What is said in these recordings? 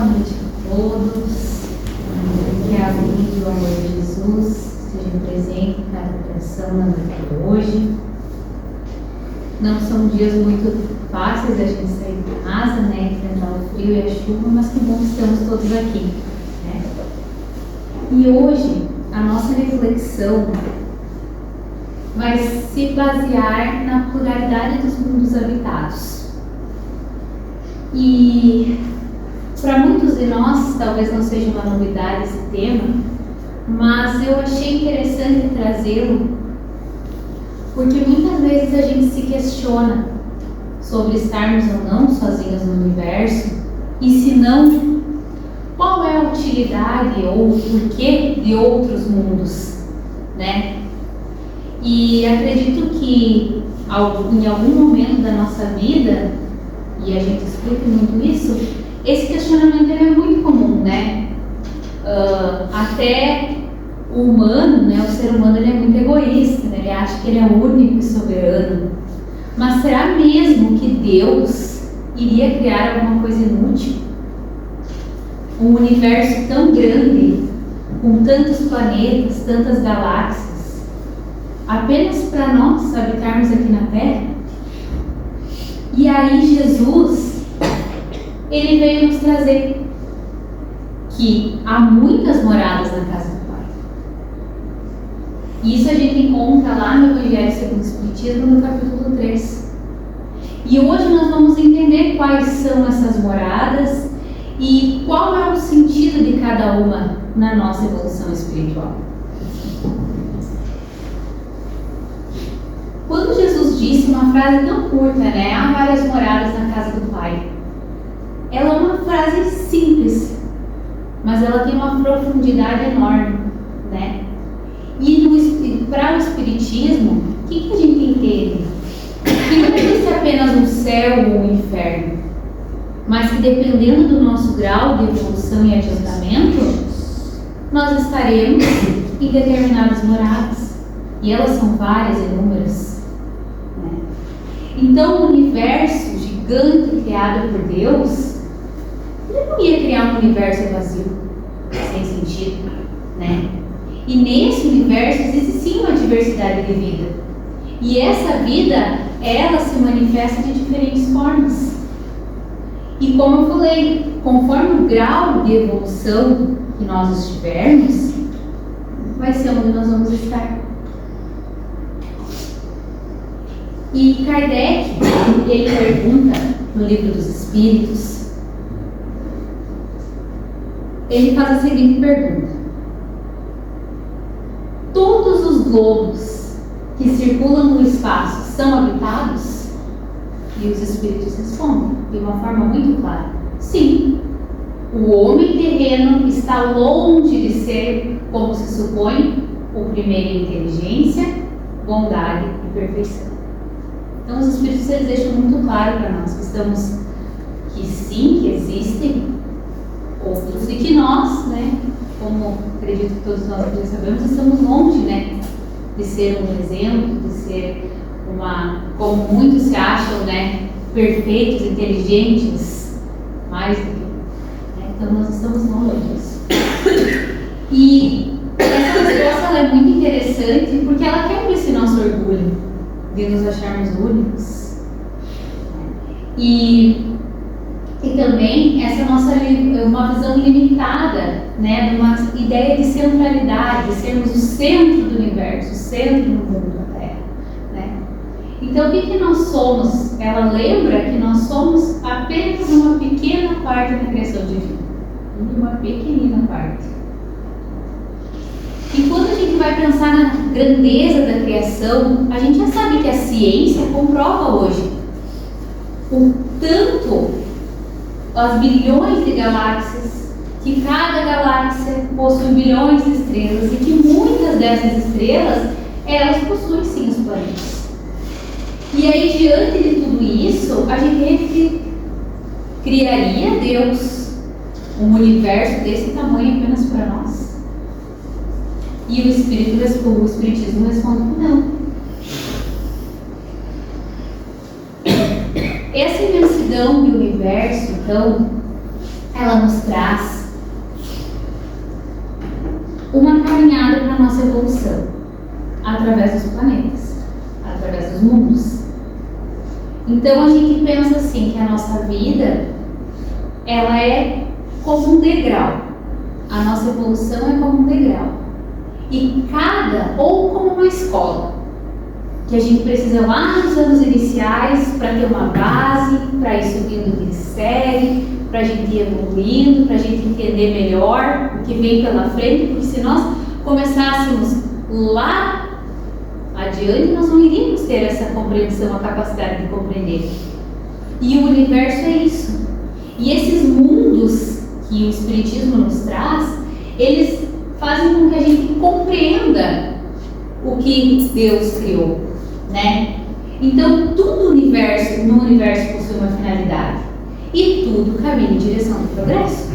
noite a todos. Que a luz e o amor de Jesus estejam presentes em cada coração na noite de hoje. Não são dias muito fáceis a gente sair de casa, né, enfrentar o frio e a chuva, mas que bom que estamos todos aqui, né? E hoje a nossa reflexão vai se basear na pluralidade dos mundos habitados. E para muitos de nós, talvez não seja uma novidade esse tema, mas eu achei interessante trazê-lo, porque muitas vezes a gente se questiona sobre estarmos ou não sozinhos no universo, e se não, qual é a utilidade ou o porquê de outros mundos, né? E acredito que em algum momento da nossa vida, e a gente escuta muito isso, esse questionamento é muito comum, né? Até o humano, né? O ser humano, ele é muito egoísta, né? Ele acha que ele é único e soberano. Mas será mesmo que Deus iria criar alguma coisa inútil? Um universo tão grande, com tantos planetas, tantas galáxias, apenas para nós habitarmos aqui na Terra? E aí Jesus, ele veio nos trazer que há muitas moradas na casa do Pai. Isso a gente encontra lá no Evangelho segundo o Espiritismo, no capítulo 3. E hoje nós vamos entender quais são essas moradas e qual é o sentido de cada uma na nossa evolução espiritual. Quando Jesus disse uma frase tão curta, né? Há várias moradas na casa do Pai. Ela é uma frase simples, mas ela tem uma profundidade enorme, né? E para o Espiritismo, o que a gente entende? Que não existe apenas um céu ou um inferno, mas que dependendo do nosso grau de evolução e adiantamento, nós estaremos em determinadas moradas, e elas são várias, inúmeras, né? Então, o universo gigante criado por Deus, ele não ia criar um universo vazio, sem sentido, né? E nesse universo existe sim uma diversidade de vida. E essa vida, ela se manifesta de diferentes formas. E como eu falei, conforme o grau de evolução que nós estivermos, vai ser onde nós vamos estar. E Kardec, ele pergunta no Livro dos Espíritos, ele faz a seguinte pergunta: todos os globos que circulam no espaço são habitados? E os espíritos respondem de uma forma muito clara: sim. O homem terreno está longe de ser, como se supõe, o primeiro em inteligência, bondade e perfeição. Então os espíritos, eles deixam muito claro para nós que sim, que existem outros, e que nós, né, como acredito que todos nós já sabemos, estamos longe, né, de ser um exemplo, de ser como muitos se acham, né, perfeitos, inteligentes, mais do que, né? Então nós estamos longe disso. E essa resposta, ela é muito interessante porque ela quebra esse nosso orgulho de nos acharmos únicos, e também essa nossa uma visão limitada, né, de uma ideia de centralidade, de sermos o centro do universo, o centro do mundo da Terra, né? Então o que nós somos? Ela lembra que nós somos apenas uma pequena parte da criação divina, uma pequenina parte. E quando a gente vai pensar na grandeza da criação, a gente já sabe que a ciência comprova hoje o tanto, as bilhões de galáxias, que cada galáxia possui bilhões de estrelas e que muitas dessas estrelas, elas possuem sim os planetas. E aí, diante de tudo isso, a gente criaria Deus um universo desse tamanho apenas para nós? E o Espiritismo responde que não. Essa imensidão do universo, então, ela nos traz uma caminhada para a nossa evolução através dos planetas, através dos mundos. Então a gente pensa assim, que a nossa vida, ela é como um degrau. A nossa evolução é como um degrau. E ou como uma escola, que a gente precisa lá nos anos iniciais para ter uma base, para ir subindo de série, para a gente ir evoluindo, para a gente entender melhor o que vem pela frente, porque se nós começássemos lá adiante, nós não iríamos ter essa compreensão, a capacidade de compreender. E o universo é isso. E esses mundos que o Espiritismo nos traz, eles fazem com que a gente compreenda o que Deus criou, né? Então, tudo no universo possui uma finalidade. E tudo caminha em direção ao progresso,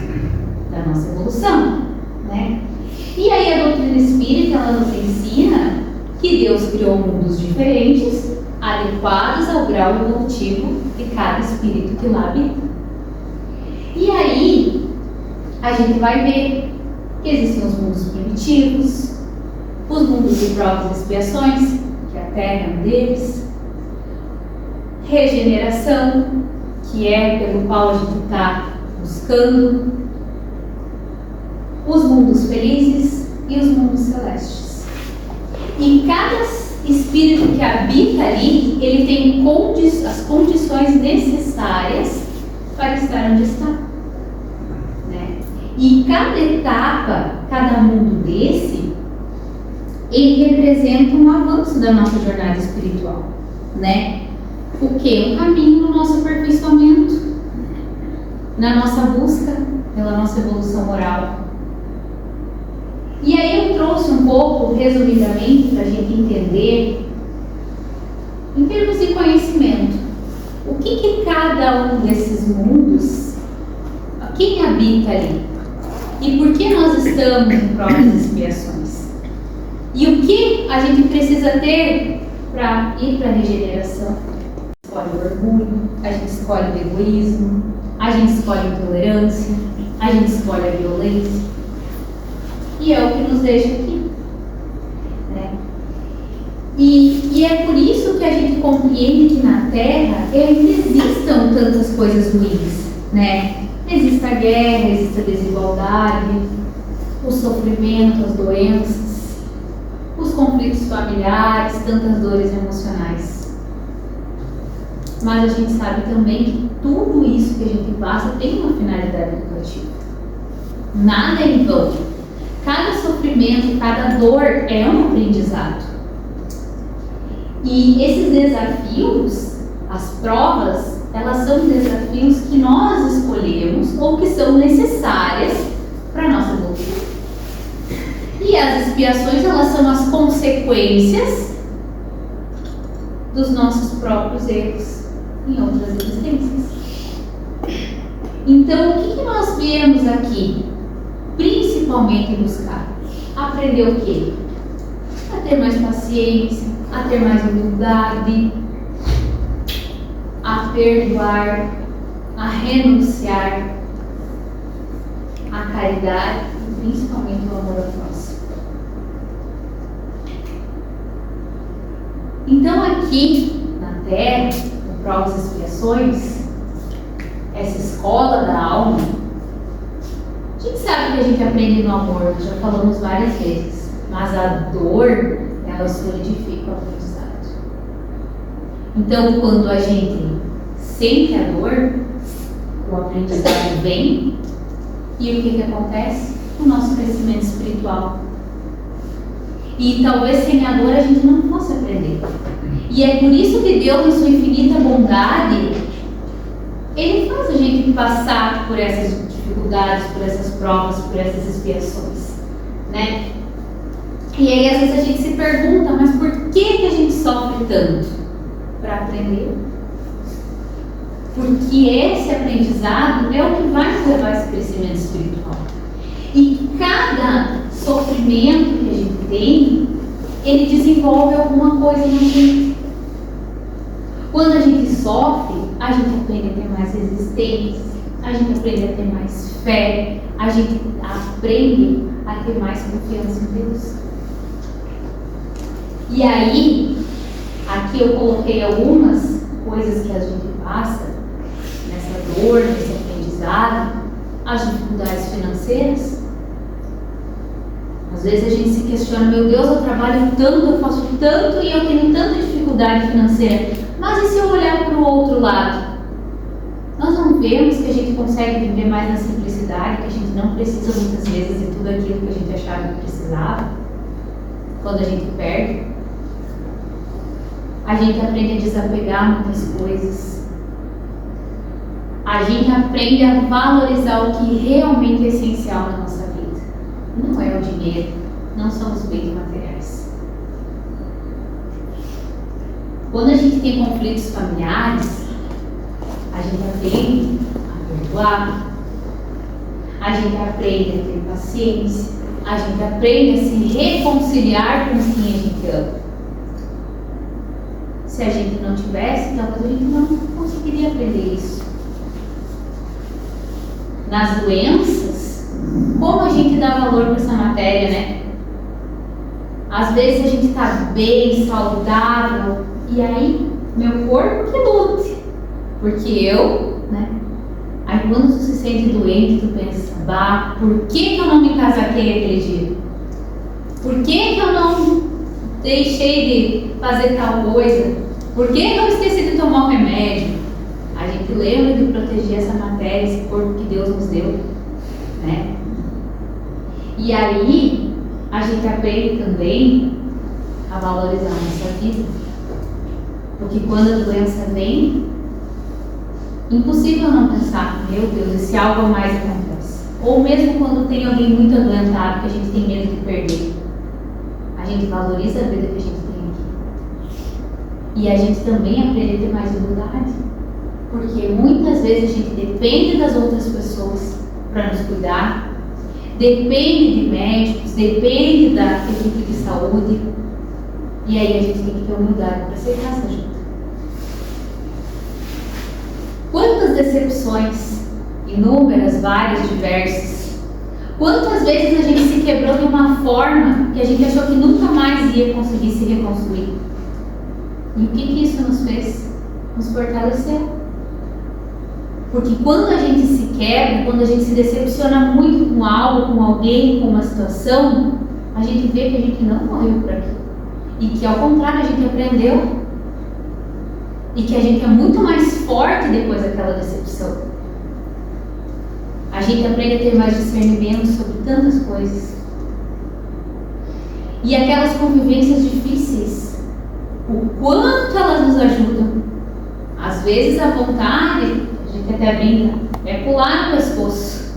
da nossa evolução, né? E aí a doutrina espírita, ela nos ensina que Deus criou mundos diferentes, adequados ao grau evolutivo de cada espírito que lá habita. E aí, a gente vai ver que existem os mundos primitivos, os mundos de provas e expiações, que a Terra é um deles, regeneração, que é pelo qual a gente está buscando, os mundos felizes e os mundos celestes. E cada espírito que habita ali, ele tem as condições necessárias para estar onde está, né? E cada etapa, cada mundo desse, ele representa um avanço da nossa jornada espiritual, né? O que? Um caminho no nosso aperfeiçoamento, na nossa busca pela nossa evolução moral. E aí eu trouxe um pouco, resumidamente, para a gente entender, em termos de conhecimento, o que cada um desses mundos, quem habita ali, e por que nós estamos em provas e expiações, e o que a gente precisa ter para ir para a regeneração. A gente escolhe o orgulho, a gente escolhe o egoísmo, a gente escolhe a intolerância, a gente escolhe a violência. E é o que nos deixa aqui, né? E é por isso que a gente compreende que na Terra existam tantas coisas ruins, né? Existe a guerra, existe a desigualdade, o sofrimento, as doenças, os conflitos familiares, tantas dores emocionais. Mas a gente sabe também que tudo isso que a gente passa tem uma finalidade educativa. Nada é em vão. Cada sofrimento, cada dor é um aprendizado. E esses desafios, as provas, elas são desafios que nós escolhemos ou que são necessárias para a nossa evolução. E as expiações, elas são as consequências dos nossos próprios erros em outras existências. Então, o que nós viemos aqui? Principalmente buscar aprender o quê? A ter mais paciência, a ter mais humildade, a perdoar, a renunciar, a caridade e principalmente o amor ao próximo. Então aqui na Terra, no Provas e Expiações, essa escola da alma, a gente sabe que a gente aprende no amor, já falamos várias vezes, mas a dor, ela solidifica o aprendizado. Então, quando a gente sente a dor, o aprendizado vem, e o que acontece? O nosso crescimento espiritual. E talvez sem a dor a gente não fosse aprender. E é por isso que Deus, em sua infinita bondade, Ele faz a gente passar por essas dificuldades, por essas provas, por essas expiações, né? E aí às vezes a gente se pergunta, mas por que a gente sofre tanto? Para aprender. Porque esse aprendizado é o que vai nos levar a esse crescimento espiritual. E cada sofrimento que a gente tem, ele desenvolve alguma coisa na gente. Quando a gente sofre, a gente aprende a ter mais resistência, a gente aprende a ter mais fé, a gente aprende a ter mais confiança em Deus. E aí, aqui eu coloquei algumas coisas que a gente passa nessa dor, nesse aprendizado, as dificuldades financeiras. Às vezes a gente se questiona, meu Deus, eu trabalho tanto, eu faço tanto e eu tenho tanta dificuldade financeira. Mas e se eu olhar para o outro lado? Nós não vemos que a gente consegue viver mais na simplicidade, que a gente não precisa muitas vezes de tudo aquilo que a gente achava que precisava, quando a gente perde. A gente aprende a desapegar muitas coisas. A gente aprende a valorizar o que realmente é essencial na nossa vida. Não é o dinheiro, não são os bens materiais. Quando a gente tem conflitos familiares, a gente aprende a perdoar, a gente aprende a ter paciência, a gente aprende a se reconciliar com quem a gente ama. Se a gente não tivesse, talvez a gente não conseguiria aprender isso. Nas doenças, como a gente dá valor para essa matéria, né? Às vezes a gente está bem, saudável, e aí meu corpo que lute, porque eu, né? Aí quando tu se sente doente, tu pensa, bah, por que eu não me casaquei aquele dia? Por que eu não deixei de fazer tal coisa? Por que eu esqueci de tomar o remédio? A gente lembra de proteger essa matéria, esse corpo que Deus nos deu, né? E aí, a gente aprende também a valorizar a nossa vida. Porque quando a doença vem, impossível não pensar, meu Deus, e se algo mais acontece? Ou mesmo quando tem alguém muito adoentado que a gente tem medo de perder, a gente valoriza a vida que a gente tem aqui. E a gente também aprende a ter mais humildade. Porque muitas vezes a gente depende das outras pessoas para nos cuidar, depende de médicos, depende da equipe de saúde, e aí a gente tem que ter humildade para aceitar essa ajuda. Quantas decepções, inúmeras, várias, diversas, quantas vezes a gente se quebrou de uma forma que a gente achou que nunca mais ia conseguir se reconstruir. E o que isso nos fez? Nos fortaleceu. Porque quando a gente se quebra, quando a gente se decepciona muito com algo, com alguém, com uma situação, a gente vê que a gente não morreu por aquilo. E que ao contrário, a gente aprendeu. E que a gente é muito mais forte depois daquela decepção. A gente aprende a ter mais discernimento sobre tantas coisas. E aquelas convivências difíceis, o quanto elas nos ajudam. Às vezes a vontade, a gente até brinca, é pular no pescoço.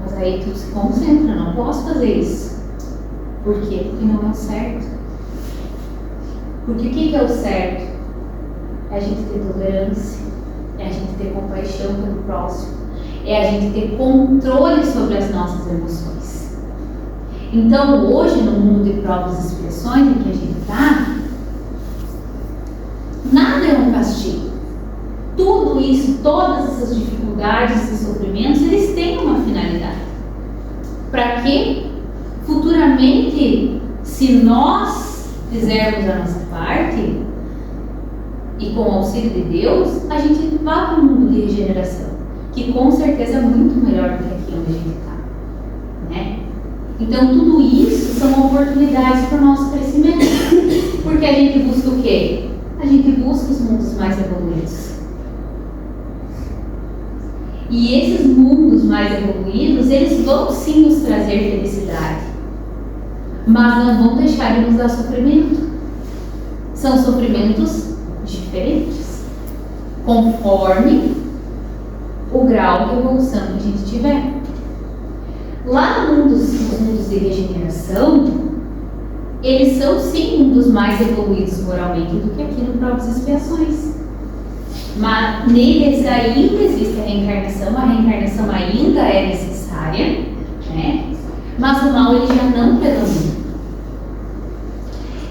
Mas aí tu se concentra, não posso fazer isso. Por quê? Porque não é o certo. Porque o que é o certo? É a gente ter tolerância, é a gente ter compaixão pelo próximo, é a gente ter controle sobre as nossas emoções. Então hoje, no mundo de provas e expiações em que a gente está, nada é um castigo. Tudo isso, todas essas dificuldades e sofrimentos, eles têm uma finalidade. Para que futuramente, se nós fizermos a nossa parte, e com o auxílio de Deus, a gente vá para um mundo de regeneração, que com certeza é muito melhor do que aqui onde a gente está, né? Então tudo isso são oportunidades para o nosso crescimento, porque a gente busca o quê? A gente busca os mundos mais evoluídos. E esses mundos mais evoluídos, eles vão sim nos trazer felicidade, mas não vão deixar de nos dar sofrimento. São sofrimentos diferentes, conforme o grau de evolução que a gente tiver. Lá nos mundos de regeneração, eles são sim um dos mais evoluídos moralmente do que aqui no Provas e Expiações. Mas neles ainda existe a reencarnação ainda é necessária, né? Mas o mal ele já não predomina.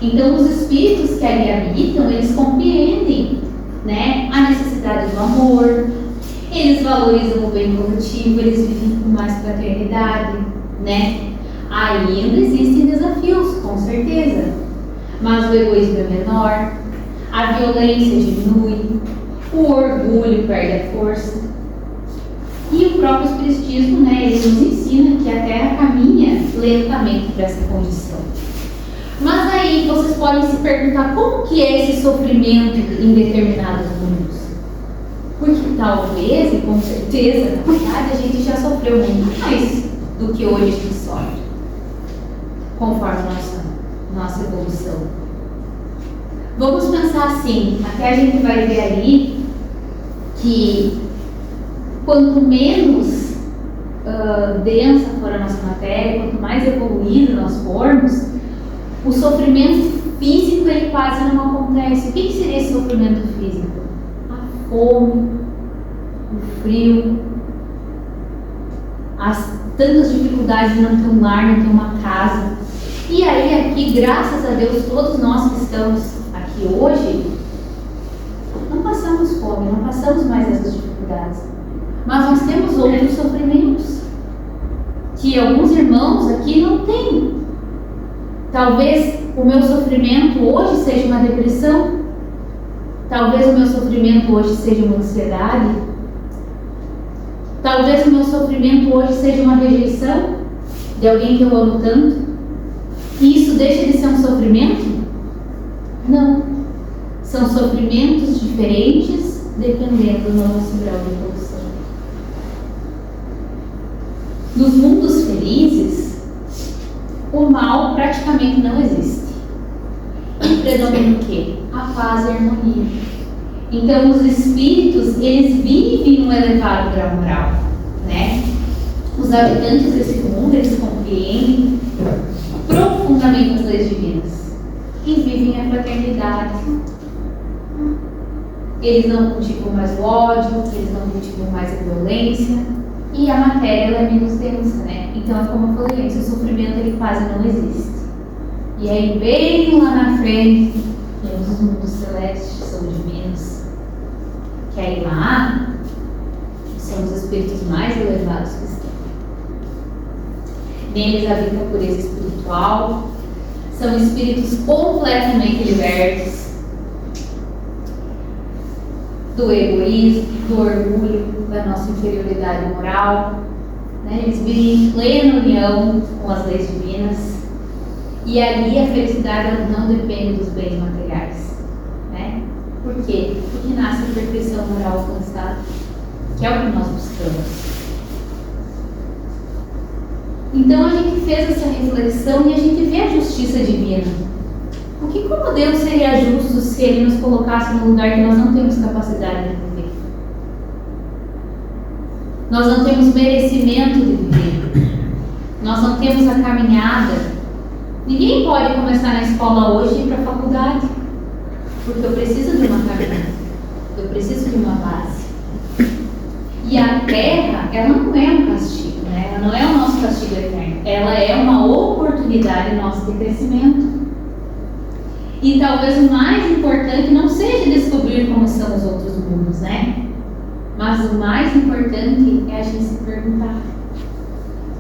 Então os espíritos que ali habitam, eles compreendem, né, a necessidade do amor, eles valorizam o bem coletivo, eles vivem com mais fraternidade, né? Ainda existem desafios, com certeza, mas o egoísmo é menor, a violência diminui, o orgulho perde a força. E o próprio Espiritismo, né, ele nos ensina que a Terra caminha lentamente para essa condição. Mas aí vocês podem se perguntar como que é esse sofrimento em determinados mundos. Porque talvez, e com certeza, na verdade, a gente já sofreu muito mais do que hoje a gente sofre, conforme nossa evolução. Vamos pensar assim, até a gente vai ver ali que quanto menos densa for a nossa matéria, quanto mais evoluído nós formos, o sofrimento físico ele quase não acontece. O que seria esse sofrimento físico? A fome, o frio, as tantas dificuldades de não ter um lar, não ter uma casa. E aí aqui, graças a Deus, todos nós que estamos aqui hoje, não passamos fome, não passamos mais essas dificuldades. Mas nós temos outros sofrimentos que alguns irmãos aqui não têm. Talvez o meu sofrimento hoje seja uma depressão. Talvez o meu sofrimento hoje seja uma ansiedade. Talvez o meu sofrimento hoje seja uma rejeição de alguém que eu amo tanto. E isso deixa de ser um sofrimento? Não. São sofrimentos diferentes dependendo do nosso grau de evolução. Nos mundos felizes, o mal praticamente não existe. E predomina o quê? A paz e a harmonia. Então, os espíritos, eles vivem um elevado grau moral, né? Os habitantes desse mundo, eles compreendem profundamente as leis divinas e vivem a fraternidade. Eles não cultivam mais o ódio, eles não cultivam mais a violência. E a matéria ela é menos densa, né? Então, como eu falei antes, o sofrimento ele quase não existe. E aí, bem lá na frente, temos os mundos celestes, que são divinos. Que aí lá, são os espíritos mais elevados que estão. Neles habita a pureza espiritual. São espíritos completamente libertos do egoísmo, do orgulho, da nossa inferioridade moral, né? Eles vivem em plena união com as leis divinas e ali a felicidade não depende dos bens materiais, né? Por quê? Porque nasce a perfeição moral alcançada, que é o que nós buscamos. Então a gente fez essa reflexão e a gente vê a justiça divina. Porque como Deus seria justo se Ele nos colocasse num lugar que nós não temos capacidade de viver? Nós não temos merecimento de viver. Nós não temos a caminhada. Ninguém pode começar na escola hoje e ir para a faculdade. Porque eu preciso de uma caminhada. Eu preciso de uma base. E a terra, ela não é um castigo, né? Ela não é o nosso castigo eterno. Ela é uma oportunidade nossa de crescimento. E talvez o mais importante não seja descobrir como são os outros mundos, né? Mas o mais importante é a gente se perguntar: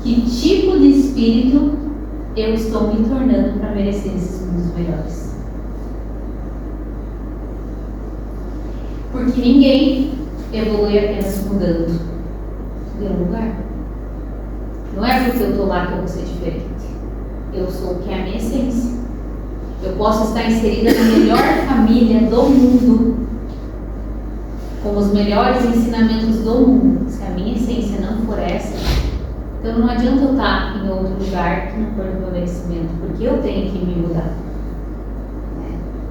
que tipo de espírito eu estou me tornando para merecer esses mundos melhores? Porque ninguém evolui apenas mudando de um lugar. Não é porque eu estou lá que eu vou ser diferente. Eu sou o que é a minha essência. Eu posso estar inserida na melhor família do mundo, com os melhores ensinamentos do mundo. Se a minha essência não for essa, então não adianta eu estar em outro lugar que não for do meu merecimento, porque eu tenho que me mudar.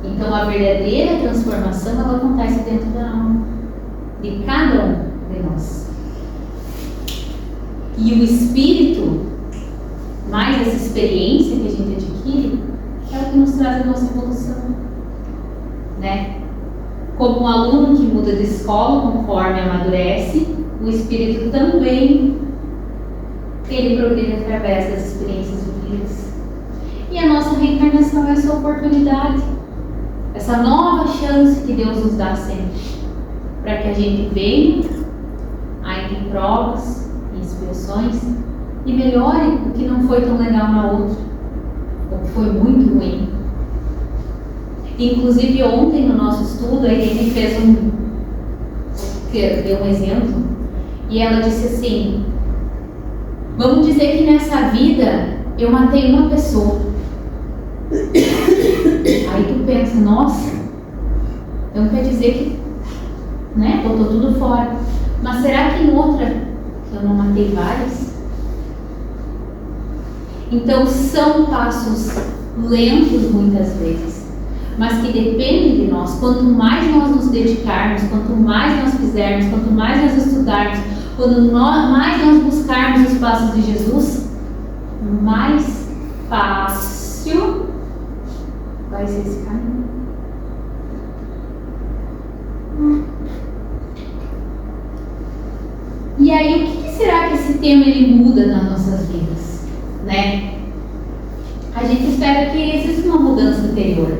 Então a verdadeira transformação ela acontece dentro da alma de cada um de nós. E o espírito, mais essa experiência que a gente adquire, é o que nos traz a nossa evolução, né? Como um aluno que muda de escola conforme amadurece, o espírito também ele progride através das experiências vividas. E a nossa reencarnação é essa oportunidade, essa nova chance que Deus nos dá sempre, para que a gente venha a em provas, em expiações, e melhore o que não foi tão legal na outra, o que foi muito ruim. Inclusive ontem no nosso estudo, a Irene deu um exemplo, e ela disse assim: vamos dizer que nessa vida eu matei uma pessoa. Aí tu pensa, nossa, então quer dizer que, né, botou tudo fora. Mas será que em outra eu não matei várias? Então são passos lentos muitas vezes, mas que dependem de nós. Quanto mais nós nos dedicarmos, quanto mais nós fizermos, quanto mais nós estudarmos, quanto mais nós buscarmos os passos de Jesus, mais fácil vai ser esse caminho. E aí, o que será que esse tema ele muda nas nossas vidas, né? A gente espera que exista uma mudança interior,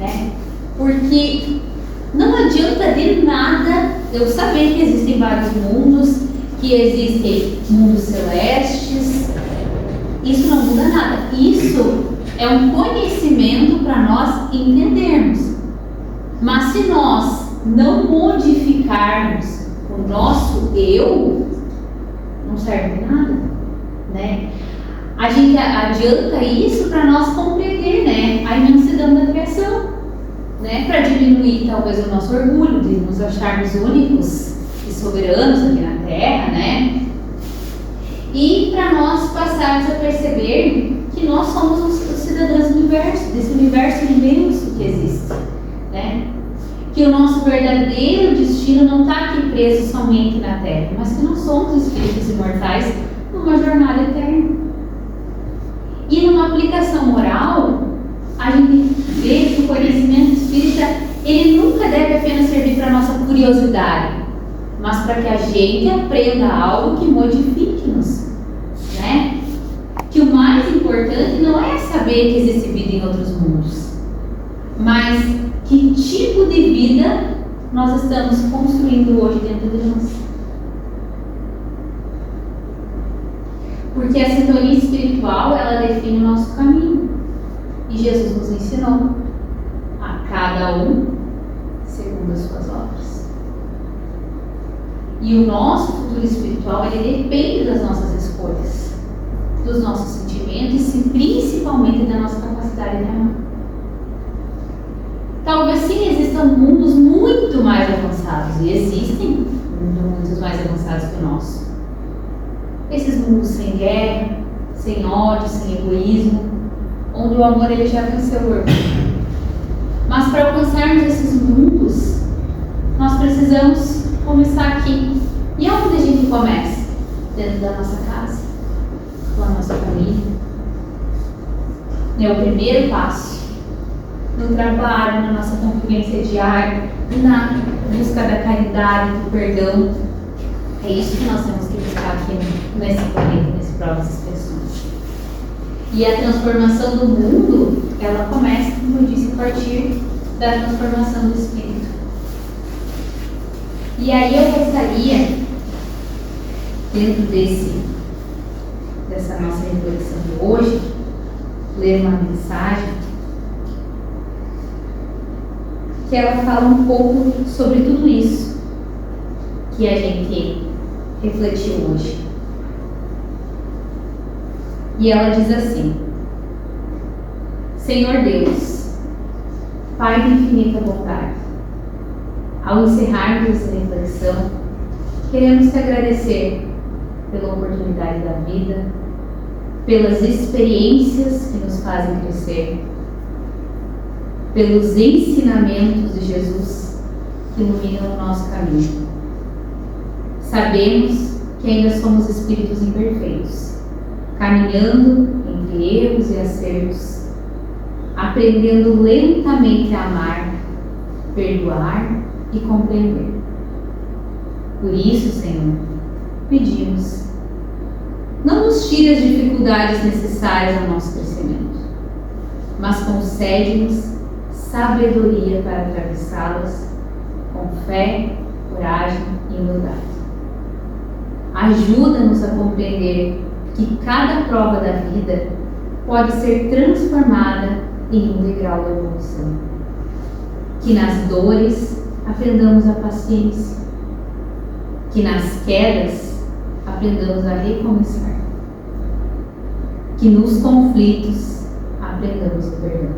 né? Porque não adianta de nada eu saber que existem vários mundos, que existem mundos celestes. Isso não muda nada. Isso é um conhecimento para nós entendermos. Mas se nós não modificarmos o nosso eu, não serve de nada, né? A gente adianta isso para nós compreender, né, a imensidão da criação, né, para diminuir talvez o nosso orgulho de nos acharmos únicos e soberanos aqui na Terra, né? E para nós passarmos a perceber que nós somos os cidadãos do universo, desse universo imenso que existe, né? Que o nosso verdadeiro destino não está aqui preso somente na Terra, mas que nós somos espíritos imortais numa jornada eterna. E numa aplicação moral, a gente vê que o conhecimento espírita ele nunca deve apenas servir para a nossa curiosidade, mas para que a gente aprenda algo que modifique-nos, né? Que o mais importante não é saber que existe vida em outros mundos, mas que tipo de vida nós estamos construindo hoje dentro de nós. Porque a sintonia espiritual, ela define o nosso caminho. E Jesus nos ensinou a cada um segundo as suas obras. E o nosso futuro espiritual, ele depende das nossas escolhas, dos nossos sentimentos e principalmente da nossa capacidade de amar. Talvez sim existam mundos muito mais avançados, e existem mundos mais avançados que o nosso. Esses mundos sem guerra, sem ódio, sem egoísmo, onde o amor ele já venceu o orgulho. Mas para alcançarmos esses mundos, nós precisamos começar aqui. E aonde a gente começa? Dentro da nossa casa, com a nossa família. É o primeiro passo. No trabalho, na nossa convivência diária, na busca da caridade, do perdão. É isso que nós temos que buscar aqui nesse planeta, nesse provas e expiações. E a transformação do mundo, ela começa, como eu disse, a partir da transformação do espírito. E aí eu gostaria, dentro dessa nossa reflexão de hoje, ler uma mensagem que ela fala um pouco sobre tudo isso que a gente refletiu hoje. E ela diz assim: Senhor Deus, Pai de infinita bondade, ao encerrarmos essa reflexão, queremos te agradecer pela oportunidade da vida, pelas experiências que nos fazem crescer, pelos ensinamentos de Jesus que iluminam o nosso caminho. Sabemos que ainda somos espíritos imperfeitos, caminhando entre erros e acertos, aprendendo lentamente a amar, perdoar e compreender. Por isso, Senhor, pedimos, não nos tire as dificuldades necessárias ao nosso crescimento, mas concede-nos sabedoria para atravessá-las com fé, coragem e humildade. Ajuda-nos a compreender que cada prova da vida pode ser transformada em um degrau de evolução. Que nas dores aprendamos a paciência. Que nas quedas aprendamos a recomeçar. Que nos conflitos aprendamos o perdão.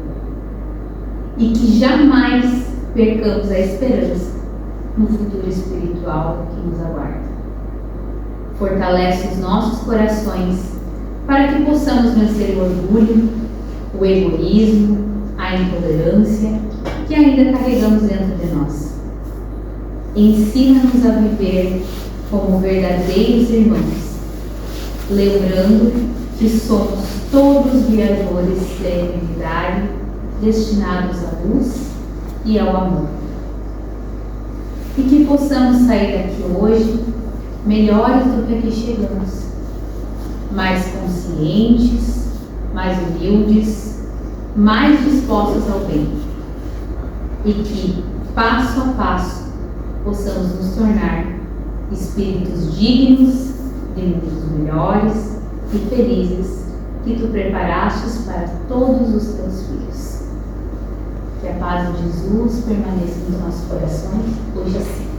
E que jamais percamos a esperança no futuro espiritual que nos aguarda. Fortalece os nossos corações para que possamos vencer o orgulho, o egoísmo, a intolerância que ainda carregamos dentro de nós. Ensina-nos a viver como verdadeiros irmãos, lembrando que somos todos viajores da eternidade, destinados à luz e ao amor. E que possamos sair daqui hoje melhores do que aqui chegamos, mais conscientes, mais humildes, mais dispostos ao bem. E que, passo a passo, possamos nos tornar espíritos dignos de mundos melhores e felizes que tu preparastes para todos os teus filhos. Que a paz de Jesus permaneça nos nossos corações, hoje assim.